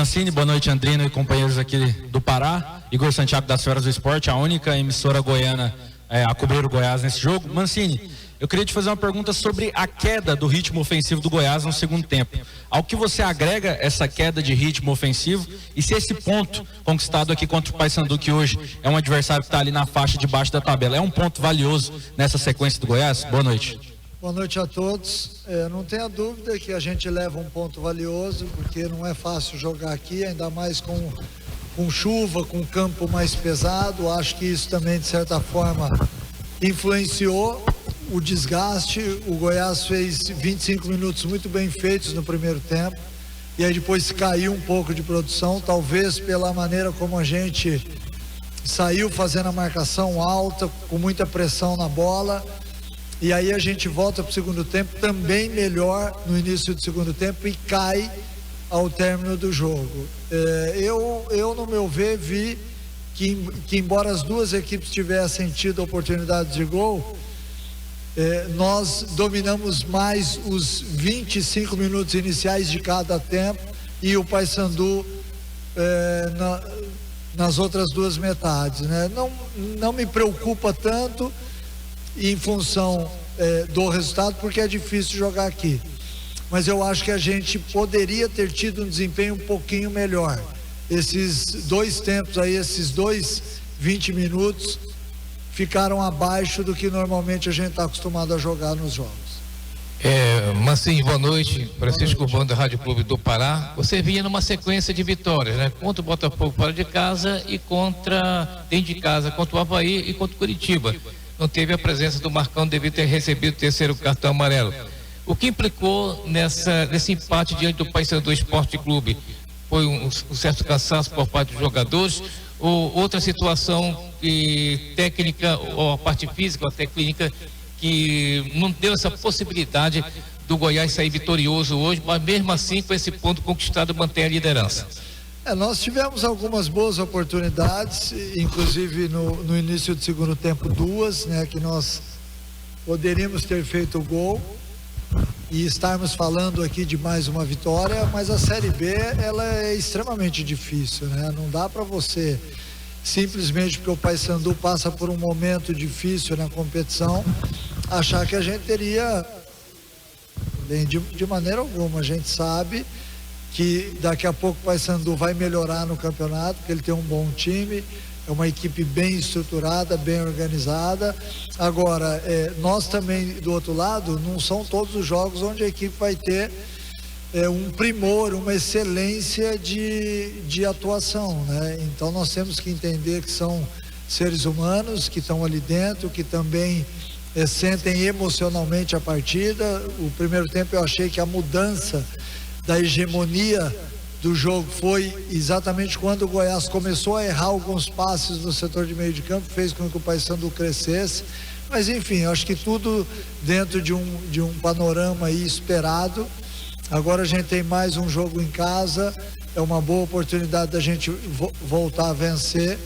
Mancini, boa noite, Andrino e companheiros aqui do Pará. Igor Santiago das Feras do Esporte, a única emissora goiana a cobrir o Goiás nesse jogo. Mancini, eu queria te fazer uma pergunta sobre a queda do ritmo ofensivo do Goiás no segundo tempo. Ao que você agrega essa queda de ritmo ofensivo e se esse ponto conquistado aqui contra o Paysandu, que hoje é um adversário que está ali na faixa de baixo da tabela, é um ponto valioso nessa sequência do Goiás? Boa noite. Boa noite a todos. Não tenha dúvida que a gente leva um ponto valioso, porque não é fácil jogar aqui, ainda mais com chuva, com campo mais pesado. Acho que isso também, de certa forma, influenciou o desgaste. O Goiás fez 25 minutos muito bem feitos no primeiro tempo, e aí depois caiu um pouco de produção, talvez pela maneira como a gente saiu fazendo a marcação alta, com muita pressão na bola. E aí a gente volta para o segundo tempo também melhor no início do segundo tempo e cai ao término do jogo. Eu no meu ver, vi que embora as duas equipes tivessem tido oportunidade de gol, nós dominamos mais os 25 minutos iniciais de cada tempo e o Paysandu nas outras duas metades, né? Não me preocupa tanto em função do resultado, porque é difícil jogar aqui, mas eu acho que a gente poderia ter tido um desempenho um pouquinho melhor. Esses dois tempos aí, esses 20 minutos ficaram abaixo do que normalmente a gente está acostumado a jogar nos jogos. Mancini, boa noite. Francisco Urbano, da Rádio Clube do Pará. Você vinha numa sequência de vitórias, né? Contra o Botafogo fora de casa e dentro de casa, contra o Avaí e contra o Curitiba. Não teve a presença do Marcão devido ter recebido o terceiro cartão amarelo. O que implicou nesse empate diante do Paysandu Esporte Clube? Foi um certo cansaço por parte dos jogadores ou outra situação técnica, ou a parte física ou até clínica, que não deu essa possibilidade do Goiás sair vitorioso hoje, mas mesmo assim com esse ponto conquistado mantém a liderança? Nós tivemos algumas boas oportunidades, inclusive no início do segundo tempo, duas, né, que nós poderíamos ter feito o gol e estarmos falando aqui de mais uma vitória, mas a Série B, ela é extremamente difícil, né? Não dá para você, simplesmente porque o Paysandu passa por um momento difícil na competição, achar que a gente teria, bem, de maneira alguma. A gente sabe que daqui a pouco o Paysandu vai melhorar no campeonato, porque ele tem um bom time, é uma equipe bem estruturada, bem organizada. Agora, nós também, do outro lado, não são todos os jogos onde a equipe vai ter um primor, uma excelência de atuação, né? Então nós temos que entender que são seres humanos que estão ali dentro, que também sentem emocionalmente a partida. O primeiro tempo eu achei que a mudança da hegemonia do jogo foi exatamente quando o Goiás começou a errar alguns passes no setor de meio de campo, fez com que o Paysandu crescesse. Mas enfim, eu acho que tudo dentro de um panorama aí esperado. Agora a gente tem mais um jogo em casa, é uma boa oportunidade da gente voltar a vencer,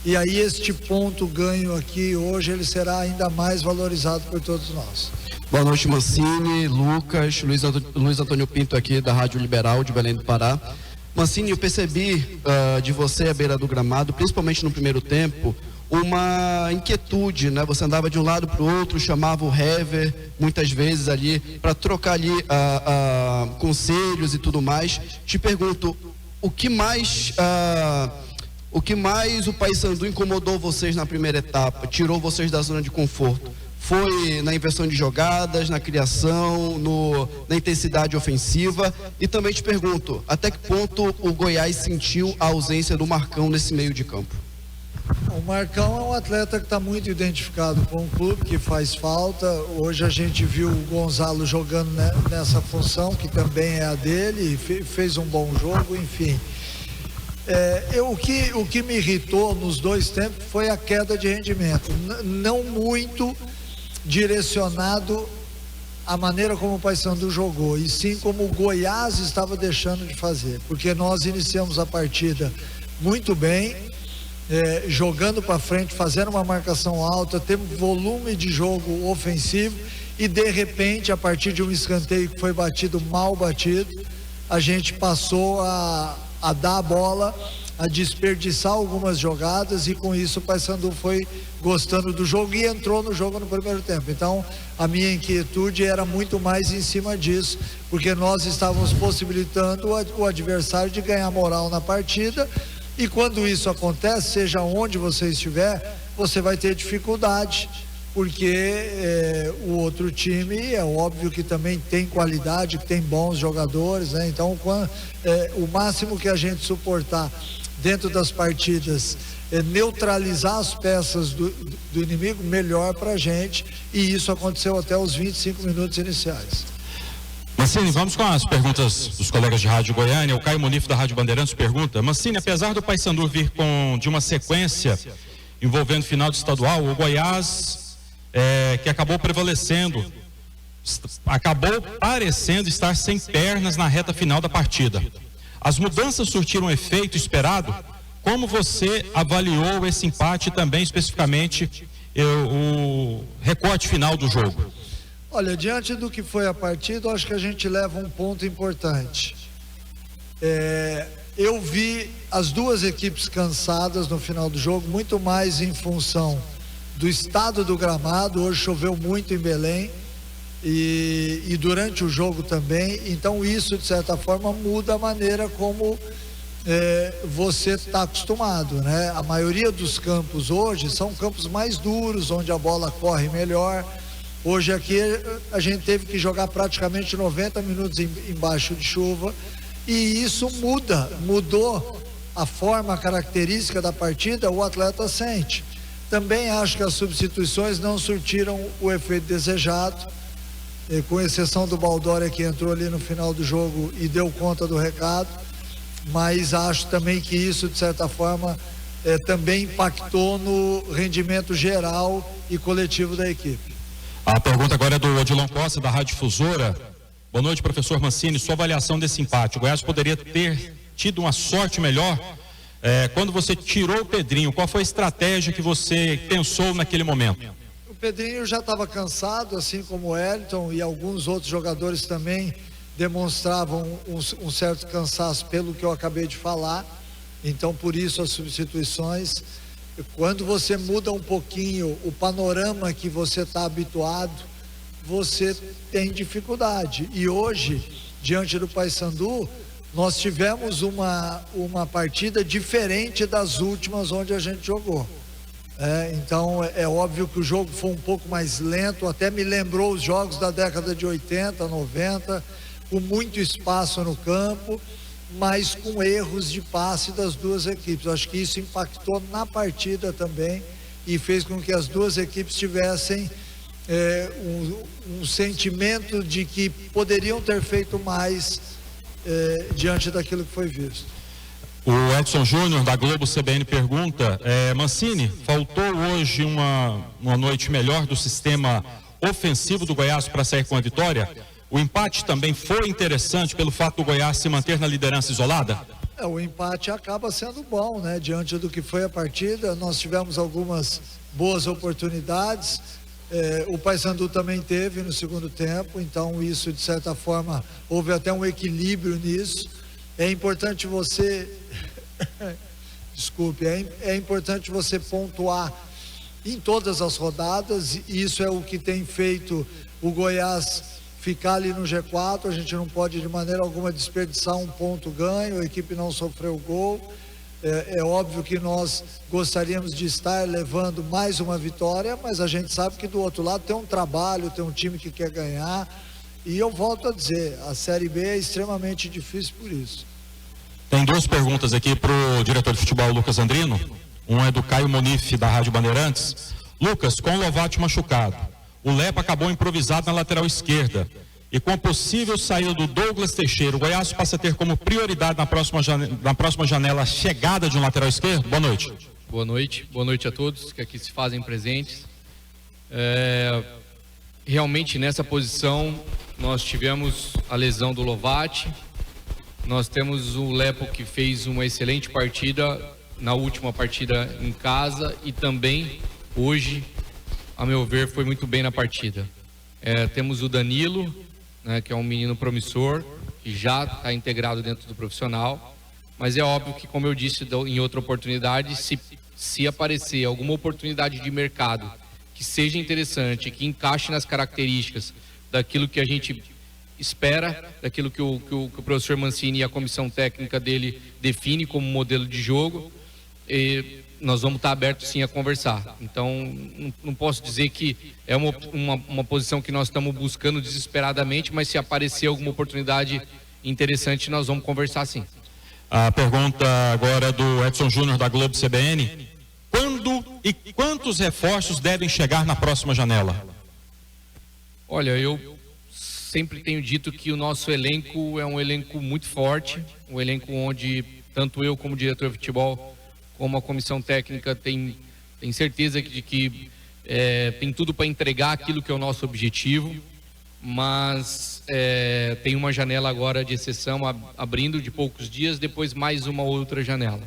e aí este ponto ganho aqui hoje, ele será ainda mais valorizado por todos nós. Boa noite, Mancini, Lucas, Luiz Antônio Pinto aqui da Rádio Liberal de Belém do Pará. Mancini, eu percebi de você à beira do gramado, principalmente no primeiro tempo, uma inquietude, né? Você andava de um lado para o outro, chamava o Hever muitas vezes ali para trocar ali conselhos e tudo mais. Te pergunto, o que mais o Paysandu incomodou vocês na primeira etapa, tirou vocês da zona de conforto? Foi na inversão de jogadas, na criação, na intensidade ofensiva? E também te pergunto, até que ponto o Goiás sentiu a ausência do Marcão nesse meio de campo? O Marcão é um atleta que está muito identificado com o clube, que faz falta. Hoje a gente viu o Gonzalo jogando nessa função, que também é a dele, e fez um bom jogo, enfim. O que me irritou nos dois tempos foi a queda de rendimento, não muito direcionado à maneira como o Paysandu jogou, e sim como o Goiás estava deixando de fazer, porque nós iniciamos a partida muito bem, jogando para frente, fazendo uma marcação alta, temos volume de jogo ofensivo, e de repente, a partir de um escanteio que foi batido, mal batido, a gente passou a a dar a bola, a desperdiçar algumas jogadas, e com isso o Paysandu foi gostando do jogo e entrou no jogo no primeiro tempo. Então a minha inquietude era muito mais em cima disso, porque nós estávamos possibilitando o adversário de ganhar moral na partida, e quando isso acontece, seja onde você estiver, você vai ter dificuldade, porque o outro time é óbvio que também tem qualidade, que tem bons jogadores, né? Então o máximo que a gente suportar dentro das partidas é neutralizar as peças do inimigo, melhor pra gente, e isso aconteceu até os 25 minutos iniciais. Mancini, vamos com as perguntas dos colegas de Rádio Goiânia. O Caio Munif da Rádio Bandeirantes pergunta: Mancini, apesar do Paysandu vir de uma sequência envolvendo final de estadual, o Goiás que acabou prevalecendo, acabou parecendo estar sem pernas na reta final da partida. As mudanças surtiram o efeito esperado? Como você avaliou esse empate e também especificamente o recorte final do jogo? Olha, diante do que foi a partida, eu acho que a gente leva um ponto importante. Eu vi as duas equipes cansadas no final do jogo, muito mais em função do estado do gramado. Hoje choveu muito em Belém e durante o jogo também, então isso de certa forma muda a maneira como você está acostumado, né? A maioria dos campos hoje são campos mais duros, onde a bola corre melhor. Hoje aqui a gente teve que jogar praticamente 90 minutos embaixo de chuva, e isso mudou a forma, a característica da partida, o atleta sente. Também acho que as substituições não surtiram o efeito desejado, com exceção do Baldória, que entrou ali no final do jogo e deu conta do recado, mas acho também que isso de certa forma também impactou no rendimento geral e coletivo da equipe. A pergunta agora é do Odilon Costa, da Rádio Difusora. Boa noite, professor Mancini. Sua avaliação desse empate. O Goiás poderia ter tido uma sorte melhor? Quando você tirou o Pedrinho, qual foi a estratégia que você pensou naquele momento? O Pedrinho já estava cansado, assim como o Elton, e alguns outros jogadores também demonstravam um certo cansaço, pelo que eu acabei de falar. Então, por isso as substituições. Quando você muda um pouquinho o panorama que você está habituado, você tem dificuldade. E hoje, diante do Paysandu, nós tivemos uma partida diferente das últimas onde a gente jogou. Então é óbvio que o jogo foi um pouco mais lento, até me lembrou os jogos da década de 80, 90, com muito espaço no campo, mas com erros de passe das duas equipes. Acho que isso impactou na partida também e fez com que as duas equipes tivessem um sentimento de que poderiam ter feito mais diante daquilo que foi visto. O Edson Júnior, da Globo CBN, pergunta: Mancini, faltou hoje uma noite melhor do sistema ofensivo do Goiás para sair com a vitória? O empate também foi interessante pelo fato do Goiás se manter na liderança isolada? O empate acaba sendo bom, né? Diante do que foi a partida, nós tivemos algumas boas oportunidades. O Paysandu também teve no segundo tempo, então isso de certa forma houve até um equilíbrio nisso. É importante você desculpe, é importante você pontuar em todas as rodadas, e isso é o que tem feito o Goiás ficar ali no G4. A gente não pode de maneira alguma desperdiçar um ponto ganho, a equipe não sofreu gol. É óbvio que nós gostaríamos de estar levando mais uma vitória, mas a gente sabe que do outro lado tem um trabalho, tem um time que quer ganhar, e eu volto a dizer, a Série B é extremamente difícil por isso. Tem duas perguntas aqui para o diretor de futebol, Lucas Andrino. Um é do Caio Munif, da Rádio Bandeirantes. Lucas, com o Lovati machucado, o Lepa acabou improvisado na lateral esquerda, e com a possível saída do Douglas Teixeira, o Goiás passa a ter como prioridade na próxima janela a chegada de um lateral esquerdo? Boa noite. Boa noite a todos que aqui se fazem presentes. Realmente nessa posição nós tivemos a lesão do Lovati, nós temos o Lepo, que fez uma excelente partida na última partida em casa, e também hoje, a meu ver, foi muito bem na partida. Temos o Danilo, né, que é um menino promissor, que já está integrado dentro do profissional. mas é óbvio que, como eu disse em outra oportunidade, se aparecer alguma oportunidade de mercado que seja interessante, que encaixe nas características daquilo que a gente espera, daquilo que o professor Mancini e a comissão técnica dele define como modelo de jogo, nós vamos estar abertos sim a conversar. Então, não posso dizer que é uma posição que nós estamos buscando desesperadamente, mas se aparecer alguma oportunidade interessante, nós vamos conversar sim. A pergunta agora é do Edson Júnior da Globo CBN. Quando e quantos reforços devem chegar na próxima janela? Olha, eu sempre tenho dito que o nosso elenco é um elenco muito forte, um elenco onde tanto eu como diretor de futebol, como a comissão técnica tem certeza de que tem tudo para entregar aquilo que é o nosso objetivo, mas tem uma janela agora de exceção abrindo de poucos dias, depois mais uma outra janela.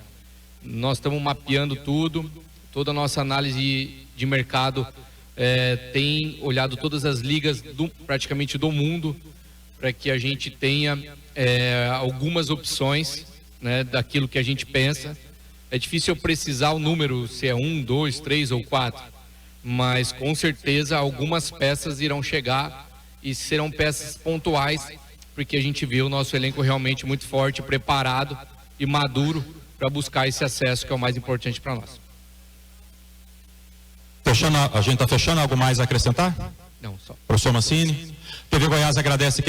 Nós estamos mapeando tudo, toda a nossa análise de mercado tem olhado todas as ligas praticamente do mundo para que a gente tenha algumas opções, né, daquilo que a gente pensa. É difícil eu precisar o número, se é 1, 2, 3 ou 4, mas com certeza algumas peças irão chegar e serão peças pontuais, porque a gente vê o nosso elenco realmente muito forte, preparado e maduro para buscar esse acesso que é o mais importante para nós. A gente está fechando, algo mais a acrescentar? Não, só. Professor Mancini, TV Goiás agradece aqui